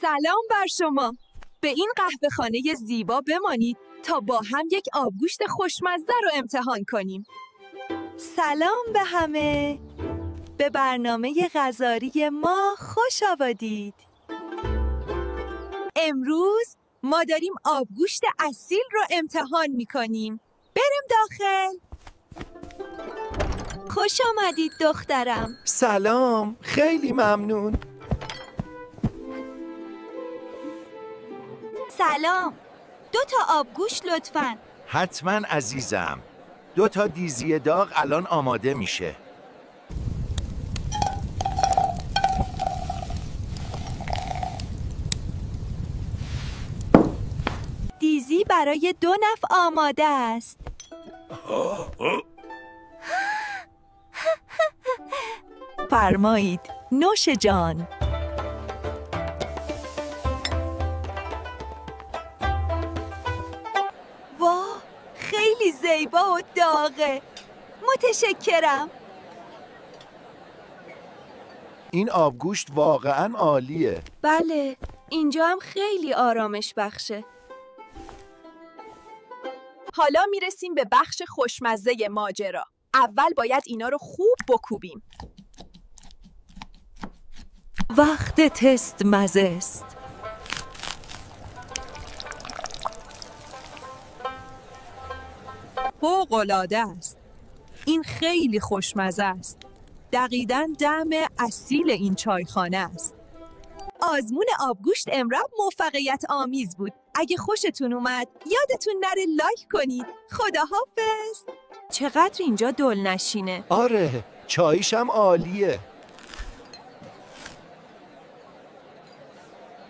سلام بر شما. به این قهوه‌خانه زیبا بمانید تا با هم یک آبگوشت خوشمزه رو امتحان کنیم. سلام به همه. به برنامه غذایی ما خوش آمدید. امروز ما داریم آبگوشت اصیل رو امتحان می‌کنیم. بریم داخل. خوش آمدید دخترم. سلام، خیلی ممنون. سلام. 2 آبگوشت لطفاً. حتما عزیزم. 2 دیزی داغ الان آماده میشه. دیزی برای 2 نفر آماده است. فرمایید، نوش جان. واه، خیلی زیبا و داغه. متشکرم. این آبگوشت واقعا عالیه. بله، اینجا هم خیلی آرامش بخشه. حالا میرسیم به بخش خوشمزه ماجرا. اول باید اینا رو خوب بکوبیم. وقت تست مزه است. فوق‌العاده است. این خیلی خوشمزه است. دقیقاً طعم اصیل این چایخانه است. آزمون آبگوشت امرو موفقیت آمیز بود. اگه خوشتون اومد یادتون نره لایک کنید. خداحافظ. چقدر اینجا دلنشینه. آره، چایشم عالیه.